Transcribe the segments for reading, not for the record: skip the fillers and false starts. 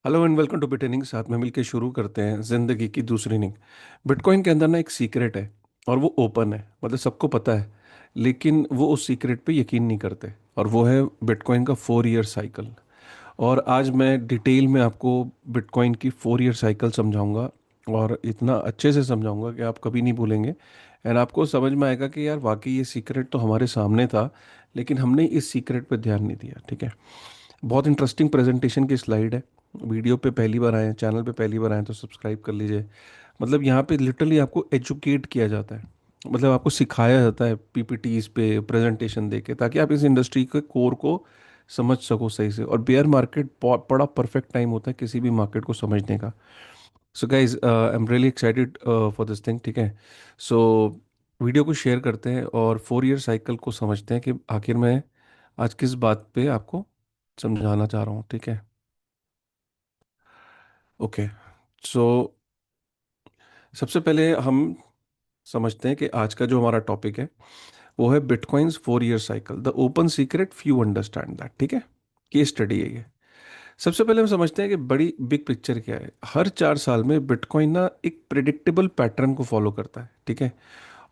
Hello and welcome to बिटनिंग। साथ में मिलकर शुरू करते हैं जिंदगी की दूसरी इनिंग। बिटकॉइन के अंदर ना एक सीक्रेट है और वो ओपन है, मतलब सबको पता है, लेकिन वो उस सीक्रेट पे यकीन नहीं करते। और वो है बिटकॉइन का 4 ईयर साइकिल। और आज मैं डिटेल में आपको बिटकॉइन की 4 ईयर साइकिल समझाऊंगा, और इतना अच्छे से समझाऊंगा कि आप कभी नहीं भूलेंगे। एंड आपको समझ में आएगा कि यार वाकई ये सीक्रेट तो हमारे सामने था, लेकिन हमने इस सीक्रेट पे ध्यान नहीं दिया। ठीक है। बहुत इंटरेस्टिंग प्रेजेंटेशन की स्लाइड है। वीडियो पे पहली बार आए हैं, चैनल पे पहली बार आए हैं तो सब्सक्राइब कर लीजिए। मतलब यहाँ पे लिटरली आपको एजुकेट किया जाता है, मतलब आपको सिखाया जाता है पीपीटीज पे प्रेजेंटेशन देके, ताकि आप इस इंडस्ट्री के कोर को समझ सको सही से। और बेयर मार्केट बड़ा परफेक्ट टाइम होता है किसी भी मार्केट को समझने का। So guys, I am really excited for this thing. ठीक है। सो वीडियो को शेयर करते हैं और 4 ईयर साइकिल को समझते हैं कि आखिर मैं आज किस बात पे आपको समझाना चाह रहा हूँ। ठीक है। ओके। सो सबसे पहले हम समझते हैं कि आज का जो हमारा टॉपिक है वो है bitcoins 4 year cycle, the open secret few understand that. ठीक है। केस स्टडी है ये। सबसे पहले हम समझते हैं कि बड़ी बिग पिक्चर क्या है। हर 4 साल में बिटकॉइन ना एक प्रिडिक्टेबल पैटर्न को फॉलो करता है। ठीक है।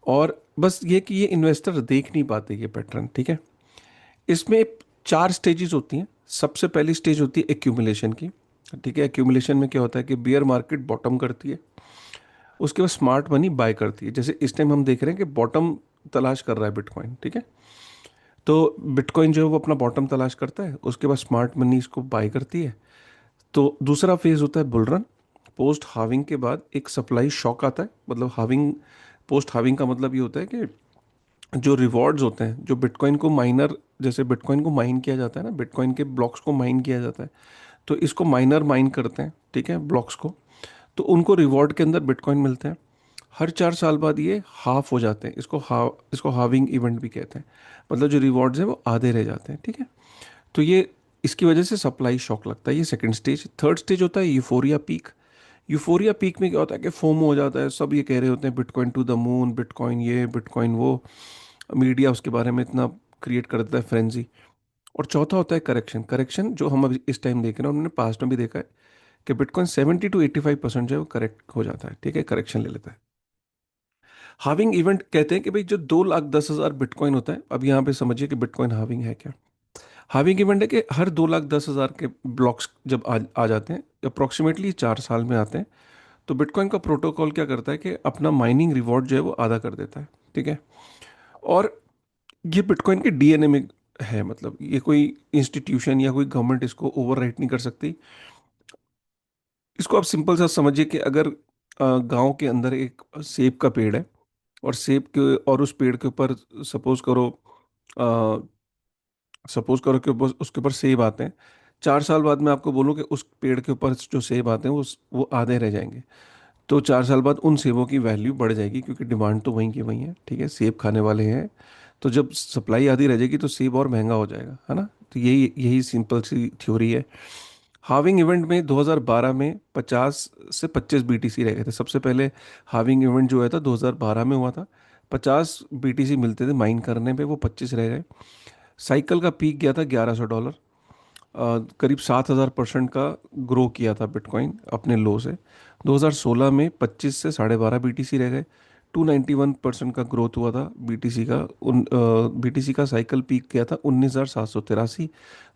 और बस ये कि ये इन्वेस्टर देख नहीं पाते ये पैटर्न। ठीक है। इसमें 4 स्टेजेस होती हैं। सबसे पहली स्टेज होती है एक्यूमुलेशन की। ठीक है। एक्यूमुलेशन में क्या होता है कि बियर मार्केट बॉटम करती है, उसके बाद स्मार्ट मनी बाय करती है। जैसे इस टाइम हम देख रहे हैं कि बॉटम तलाश कर रहा है बिटकॉइन। ठीक है। तो बिटकॉइन जो है वो अपना बॉटम तलाश करता है, उसके बाद स्मार्ट मनी इसको बाय करती है। तो दूसरा फेज होता है बुल रन। पोस्ट हाविंग के बाद एक सप्लाई शॉक आता है। मतलब हाविंग, पोस्ट हाविंग का मतलब ये होता है कि जो रिवॉर्ड्स होते हैं, जो बिटकॉइन को माइनर, जैसे बिटकॉइन को माइन किया जाता है ना, बिटकॉइन के ब्लॉक्स को माइन किया जाता है, तो इसको माइनर माइन करते हैं। ठीक है, ब्लॉक्स को। तो उनको रिवॉर्ड के अंदर बिटकॉइन मिलते हैं। हर 4 साल बाद ये हाफ हो जाते हैं। इसको हाविंग इवेंट भी कहते हैं। मतलब जो रिवॉर्ड्स हैं वो आधे रह जाते हैं। ठीक है। तो ये इसकी वजह से सप्लाई शॉक लगता है। ये सेकंड स्टेज। थर्ड स्टेज होता है यूफोरिया पीक। यूफोरिया पीक में क्या होता है कि फोमो हो जाता है, सब ये कह रहे होते हैं bitcoin to the moon, bitcoin ये बिटकॉइन वो। मीडिया उसके बारे में इतना क्रिएट कर देता है फ्रेंजी। और चौथा होता है करेक्शन। करेक्शन जो हम अभी इस टाइम देख रहे हैं, उन्होंने पास्ट में भी देखा है कि बिटकॉइन 70 to 85% जो है वो करेक्ट हो जाता है। ठीक है, करेक्शन ले लेता है। हाविंग इवेंट कहते हैं कि भाई जो 2,10,000 बिटकॉइन होता है, अब यहाँ पे समझिए कि बिटकॉइन हाविंग है क्या। हाविंग इवेंट है कि हर 2,10,000 के ब्लॉक्स जब आ जाते हैं, अप्रोक्सीमेटली 4 साल में आते हैं, तो बिटकॉइन का प्रोटोकॉल क्या करता है कि अपना माइनिंग रिवॉर्ड जो है वो आधा कर देता है। ठीक है। और ये बिटकॉइन के डीएनए में है। मतलब ये कोई इंस्टीट्यूशन या कोई गवर्नमेंट इसको ओवरराइट नहीं कर सकती। इसको आप सिंपल सा समझिए कि अगर गांव के अंदर एक सेब का पेड़ है, और सेब के और उस पेड़ के ऊपर सपोज करो सपोज करो कि उसके ऊपर सेब आते हैं। 4 साल बाद मैं आपको बोलूँ कि उस पेड़ के ऊपर जो सेब आते हैं वो आधे रह जाएंगे। तो 4 साल बाद उन सेबों की वैल्यू बढ़ जाएगी, क्योंकि डिमांड तो वहीं की वहीं है। ठीक है, सेब खाने वाले हैं। तो जब सप्लाई आधी रह जाएगी तो सेब और महंगा हो जाएगा, है ना। तो यही यही सिंपल सी थ्योरी है। हाविंग इवेंट में 2012 में 50 से 25 बीटीसी रह गए थे सबसे पहले। हाविंग इवेंट जो है था 2012 में हुआ था। 50 बीटीसी मिलते थे माइन करने पे, वो 25 रह गए। साइकिल का पीक गया था $1100। करीब 7,000% का ग्रो किया था बिटकॉइन अपने लो से। 2016 में 25 से 12.5 बीटीसी रह गए। 291% का ग्रोथ हुआ था बीटीसी का। बीटीसी का साइकिल पीक गया था 19,783।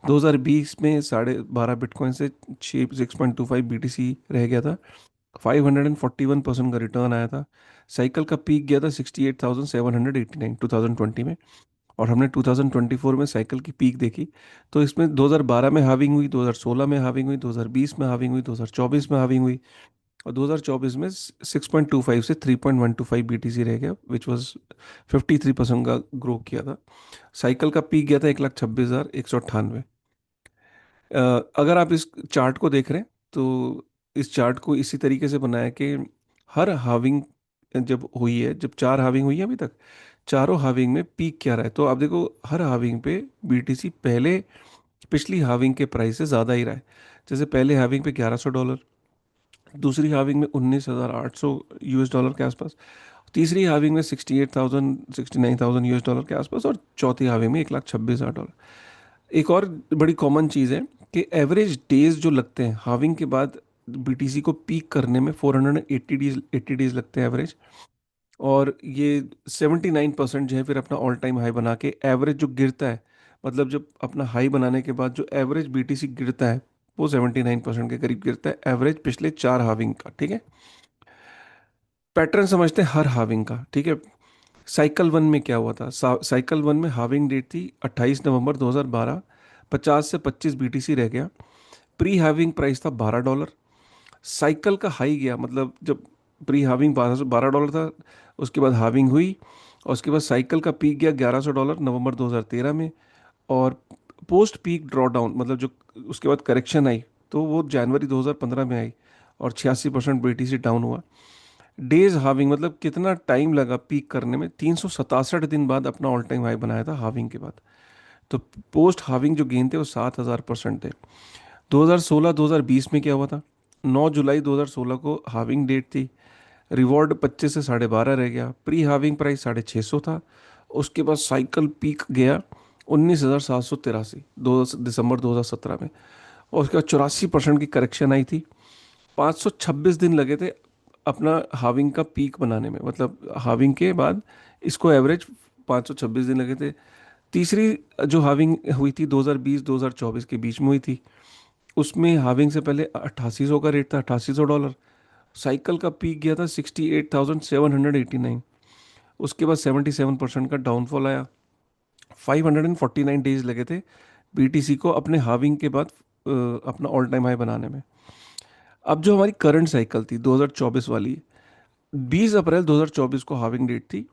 2020 में 12.5 बिटकॉइन से 6.25 बीटीसी रह गया था। 541% का रिटर्न आया था। साइकिल का पीक गया था 68,789 2020 में। और हमने 2024 में साइकिल की पीक देखी। तो इसमें 2012 में हाविंग हुई, 2016 में हाविंग हुई, 2020 में हाविंग हुई, 2024 में हाविंग हुई। और 2024 में 6.25 से 3.125 बीटीसी रह गया, विच वॉज 53% का ग्रो किया था। साइकिल का पीक गया था 1,26,198। अगर आप इस चार्ट को देख रहे हैं तो इस चार्ट को इसी तरीके से बनाया कि हर हाविंग जब हुई है, जब 4 हाविंग हुई है अभी तक, चारों हाविंग में पीक क्या रहा है। तो आप देखो हर हाविंग पे बीटीसी पहले पिछली हाविंग के प्राइस से ज़्यादा ही रहा है। जैसे पहले हाविंग पे $1,100, दूसरी हाविंग में 19,800 यूएस डॉलर के आसपास, तीसरी हाविंग में 68,000 यूएस डॉलर के आसपास, और चौथी हाविंग में 1,26,000 डॉलर। एक और बड़ी कॉमन चीज़ है कि एवरेज डेज जो लगते हैं हाविंग के बाद बीटीसी को पीक करने में 480 डेज, 80 डेज लगते हैं एवरेज। और ये 79% जो है फिर अपना ऑल टाइम हाई बना के एवरेज जो गिरता है, मतलब जब अपना हाई बनाने के बाद जो एवरेज बीटीसी गिरता है वो 79% के करीब गिरता है एवरेज पिछले 4 हाविंग का। ठीक है, पैटर्न समझते हैं हर हाविंग का। ठीक है, साइकिल वन में क्या हुआ था, साइकिल वन में हाविंग डेट थी 28 नवंबर 2012, 50 से 25 बीटीसी रह गया। प्री हाविंग प्राइस था $12। साइकिल का हाई गया, मतलब जब प्री हाविंग $12 था, उसके बाद हाविंग हुई और उसके बाद साइकिल का पीक गया $1100 नवंबर 2013 में। और पोस्ट पीक ड्रॉ डाउन, मतलब जो उसके बाद करेक्शन आई तो वो जनवरी 2015 में आई और 86% बीटीसी डाउन हुआ। डेज हाविंग मतलब कितना टाइम लगा पीक करने में, 367 दिन बाद अपना ऑल टाइम हाई बनाया था हाविंग के बाद। तो पोस्ट हाविंग जो गेन थे वो 7000% थे। 2016-2020 में क्या हुआ था, 9 जुलाई 2016 को हाविंग डेट थी। रिवॉर्ड 25 से 12.5 रह गया। प्री हाविंग प्राइस 650 था। उसके बाद साइकिल पीक गया 19,783 दो दिसंबर 2017 में। और उसके बाद 84% की करेक्शन आई थी। 526 दिन लगे थे अपना हाविंग का पीक बनाने में, मतलब हाविंग के बाद इसको एवरेज 526 दिन लगे थे। तीसरी जो हाविंग हुई थी 2020-2024 के बीच में हुई थी, उसमें हाविंग से पहले 8800 का रेट था, $8800। साइकिल का पीक गया था 68,789। उसके बाद 77% का डाउनफॉल आया। 549 डेज लगे थे बीटीसी को अपने हाविंग के बाद अपना ऑल टाइम हाई बनाने में। अब जो हमारी करंट साइकिल थी 2024 वाली, 20 अप्रैल 2024 को हाविंग डेट थी।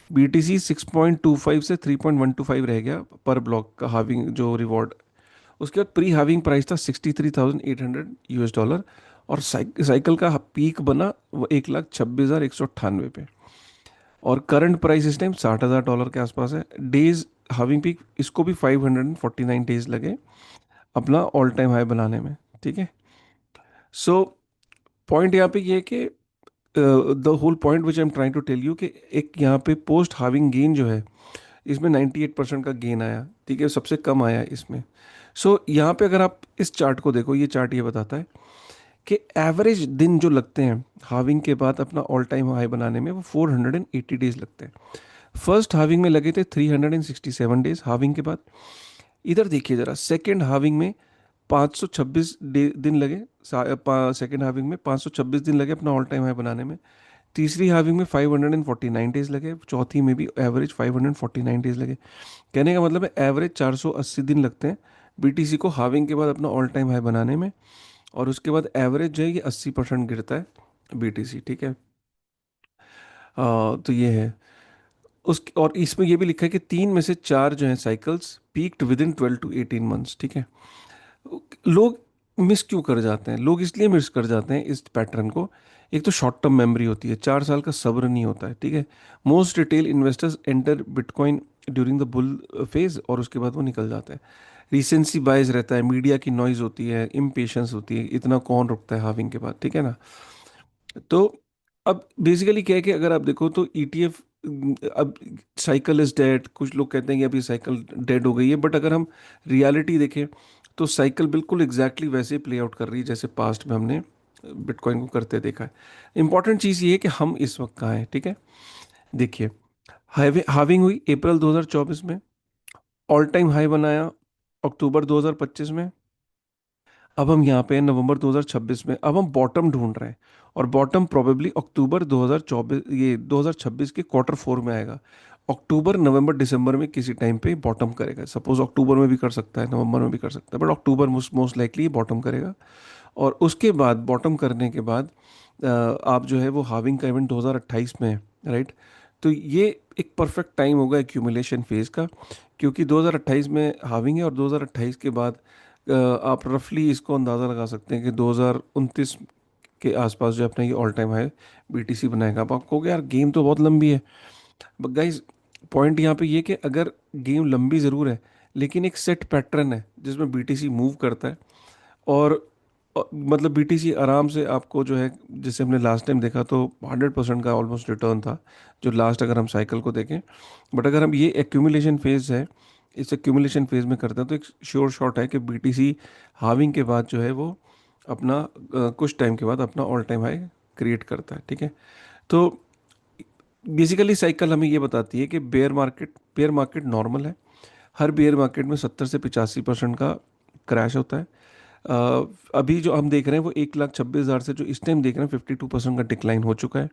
बीटीसी 6.25 से 3.125 रह गया पर ब्लॉक का हाविंग जो रिवॉर्ड। उसके बाद प्री हाविंग प्राइस था $63,800 और साइकिल का पीक बना वो 1,26,198 पे। और करंट प्राइस इस टाइम $60,000 के आसपास है। डेज हाविंग पीक इसको भी 549 डेज लगे अपना ऑल टाइम हाई बनाने में। ठीक है, सो पॉइंट यहाँ पे ये है कि the whole point which I am trying to tell you कि एक यहाँ पे पोस्ट हाविंग गेन जो है इसमें 98% का गेन आया। ठीक है, सबसे कम आया है इसमें। यहाँ पे अगर आप इस चार्ट को देखो, ये चार्ट ये बताता है कि एवरेज दिन जो लगते हैं हाविंग के बाद अपना ऑल टाइम हाई बनाने में वो 480 डेज लगते हैं। फर्स्ट हाविंग में लगे थे 367 डेज हाविंग के बाद। इधर देखिए जरा, सेकेंड हाविंग में 526 दिन लगे। सेकेंड हाविंग में 526 दिन लगे अपना ऑल टाइम हाई बनाने में। तीसरी हाविंग में 549 डेज लगे। चौथी में भी एवरेज 549 डेज लगे। कहने का मतलब है एवरेज 480 दिन लगते हैं बीटीसी को हाविंग के बाद अपना ऑल टाइम हाई बनाने में। और उसके बाद एवरेज जो है ये 80% गिरता है बीटीसी। ठीक है, तो ये है उस। और इसमें ये भी लिखा है कि 3 में से 4 जो है cycles peaked with in 12 to 18 months. ठीक है, लोग मिस क्यों कर जाते हैं, लोग इसलिए मिस कर जाते हैं इस पैटर्न को। एक तो शॉर्ट टर्म मेमोरी होती है, 4 साल का सब्र नहीं होता है। ठीक है, most retail investors enter bitcoin during the bull phase और उसके बाद वो निकल जाते हैं। रिसेंसी बायस रहता है, मीडिया की नॉइज होती है, इम्पेशंस होती है, इतना कौन रुकता है हाविंग के बाद। ठीक है ना। तो अब बेसिकली क्या है कि अगर आप देखो तो ईटीएफ, अब साइकिल इज डेड, कुछ लोग कहते हैं कि अभी साइकिल डेड हो गई है, बट अगर हम रियलिटी देखें तो साइकिल बिल्कुल एग्जैक्टली वैसे ही प्ले आउट कर रही है जैसे पास्ट में हमने बिटकॉइन को करते देखा है। इंपॉर्टेंट चीज़ ये है कि हम इस वक्त कहाँ हैं। ठीक है, देखिए, हाविंग हुई अप्रैल 2024 में, ऑल टाइम हाई बनाया अक्टूबर 2025 में। अब हम यहाँ पे हैं नवंबर 2026 में, अब हम बॉटम ढूंढ रहे हैं। और बॉटम प्रोबेबली अक्टूबर 2024, ये 2026 के क्वार्टर 4 में आएगा। अक्टूबर नवंबर दिसंबर में किसी टाइम पे बॉटम करेगा। सपोज अक्टूबर में भी कर सकता है, नवंबर में भी कर सकता है, but October most most likely bottom करेगा। और उसके बाद बॉटम करने के बाद आप जो है वो हाविंग का इवेंट 2028 में है, राइट। तो ये एक परफेक्ट टाइम होगा एक्यूमुलेशन फेज का, क्योंकि 2028 में हाविंग है और 2028 के बाद आप रफली इसको अंदाज़ा लगा सकते हैं कि 2029 के आसपास जो अपना ये ऑल टाइम हाई बीटीसी बनाएगा। अब आपको कहोगे यार गेम तो बहुत लंबी है, बट गाइज पॉइंट यहाँ पे ये कि अगर गेम लंबी ज़रूर है लेकिन एक सेट पैटर्न है जिसमें बीटीसी मूव करता है। और मतलब बीटीसी आराम से आपको जो है, जैसे हमने लास्ट टाइम देखा तो 100% का ऑलमोस्ट रिटर्न था जो लास्ट, अगर हम साइकिल को देखें। बट अगर हम ये एक्यूमुलेशन फेज है, इसे एक्यूमुलेशन फेज में करते हैं, तो एक श्योर शॉट है कि बीटीसी हाविंग के बाद जो है वो अपना कुछ टाइम के बाद अपना ऑल टाइम हाई क्रिएट करता है, ठीक है। तो बेसिकली साइकिल हमें ये बताती है कि बेयर मार्केट नॉर्मल है। हर बेयर मार्केट में 70 से 85% का क्रैश होता है। अभी जो हम देख रहे हैं वो 1,26,000 से जो इस टाइम देख रहे हैं 52% का डिक्लाइन हो चुका है।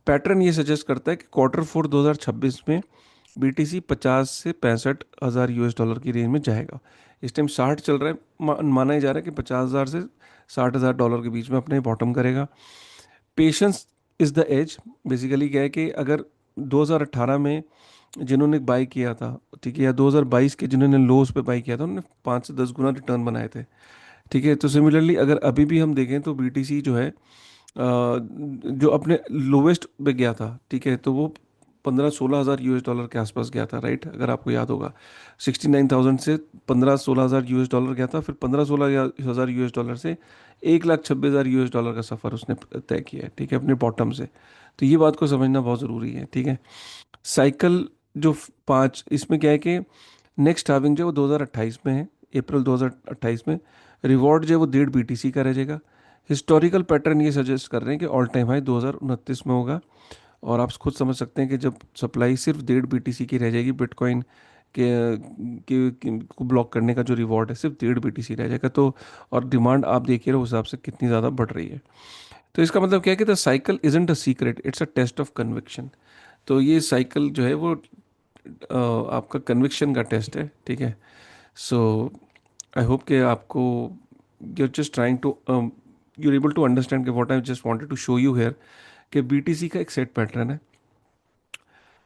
पैटर्न ये सजेस्ट करता है कि क्वार्टर 4 2026 में बीटीसी 50 से 65 हज़ार US डॉलर की रेंज में जाएगा। इस टाइम 60 चल रहा है, माना ही जा रहा है कि 50,000 से 60,000 डॉलर के बीच में अपने बॉटम करेगा। Patience is the edge. Basically क्या है कि अगर 2018 में जिन्होंने बाई किया था, ठीक है, या 2022 के जिन्होंने लोस पे बाई किया था, उन्होंने 5 से 10 गुना रिटर्न बनाए थे, ठीक है। तो सिमिलरली अगर अभी भी हम देखें तो बीटीसी जो है जो अपने लोवेस्ट पे गया था, ठीक है, तो वो 15-16 हज़ार US डॉलर के आसपास गया था, राइट, अगर आपको याद होगा। 69,000 से 15-16 हज़ार US डॉलर गया था, फिर 15-16 हज़ार US डॉलर से 1,26,000 US डॉलर का सफ़र उसने तय किया है, ठीक है, अपने बॉटम से। तो ये बात को समझना बहुत ज़रूरी है, ठीक है। साइकिल जो 5, इसमें क्या है कि नेक्स्ट हार्विंग जो है वो 2028 में है, अप्रैल 2028 में। रिवॉर्ड जो है वो 1.5 BTC का रहेगा। हिस्टोरिकल पैटर्न ये सजेस्ट कर रहे हैं कि ऑल टाइम हाई 2029 में होगा। और आप खुद समझ सकते हैं कि जब सप्लाई सिर्फ 1.5 BTC की रह जाएगी, बिटकॉइन को ब्लॉक करने का जो रिवॉर्ड है सिर्फ 1.5 BTC रह जाएगा, तो और डिमांड आप देखिए रहे उस हिसाब से कितनी ज़्यादा बढ़ रही है। तो इसका मतलब क्या है कि the cycle isn't a secret, it's a test of conviction. तो ये साइकिल जो है वो आपका कन्विक्शन का टेस्ट है, ठीक है। सो आई होप कि आपको, you are just trying to, you are able to understand कि what I just wanted to show you here, कि बीटीसी का एक सेट पैटर्न है।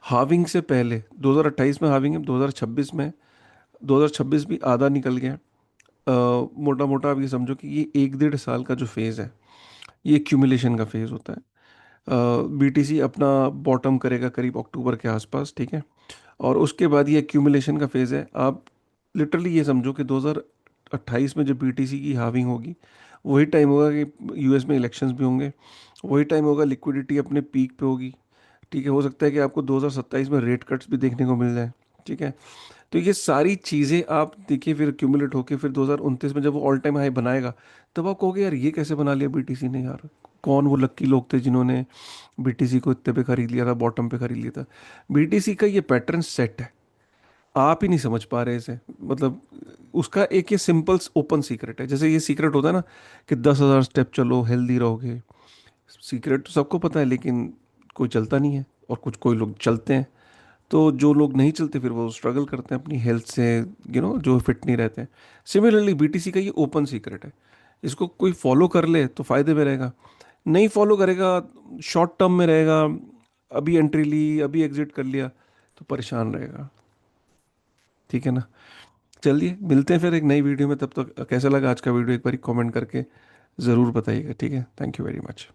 हाविंग से पहले 2028 में हाविंग है, 2026 में, 2026 भी आधा निकल गया। मोटा मोटा आप ये समझो कि ये 1 डेढ़ साल का जो फेज़ है, ये एक्यूमुलेशन का फेज़ होता है। बीटीसी अपना बॉटम करेगा करीब अक्टूबर के आसपास, ठीक है। और उसके बाद ये एक्यूमुलेशन का फेज़ है। आप लिटरली ये समझो कि 2028 में जब बीटीसी की हाविंग होगी, वही टाइम होगा कि यूएस में इलेक्शंस भी होंगे, वही टाइम होगा लिक्विडिटी अपने पीक पे होगी, ठीक है। हो सकता है कि आपको 2027 में रेट कट्स भी देखने को मिल जाए, ठीक है। तो ये सारी चीज़ें आप देखिए, फिर क्यूमुलेट होके फिर 2029 में जब वो ऑल टाइम हाई बनाएगा, तब आप कहोगे यार ये कैसे बना लिया बीटीसी ने यार। कौन वो लक्की लोग थे जिन्होंने बीटीसी को इतने पे खरीद लिया था, बॉटम पे खरीद लिया था। बीटीसी का ये पैटर्न सेट है, आप ही नहीं समझ पा रहे इसे। मतलब उसका एक ये सिंपल ओपन सीक्रेट है, जैसे ये सीक्रेट होता है ना कि 10,000 स्टेप चलो हेल्दी रहोगे। सीक्रेट तो सबको पता है, लेकिन कोई चलता नहीं है, और कुछ कोई लोग चलते हैं। तो जो लोग नहीं चलते फिर वो स्ट्रगल करते हैं अपनी हेल्थ से, जो फिट नहीं रहते हैं। सिमिलरली बीटीसी का ये ओपन सीक्रेट है। इसको कोई फॉलो कर ले तो फायदे में रहेगा, नहीं फॉलो करेगा, शॉर्ट टर्म में रहेगा, अभी एंट्री ली अभी एग्जिट कर लिया, तो परेशान रहेगा, ठीक है ना। चलिए मिलते हैं फिर एक नई वीडियो में, तब तक कैसा लगा आज का वीडियो एक बार कमेंट करके ज़रूर बताइएगा, ठीक है। Thank you very much.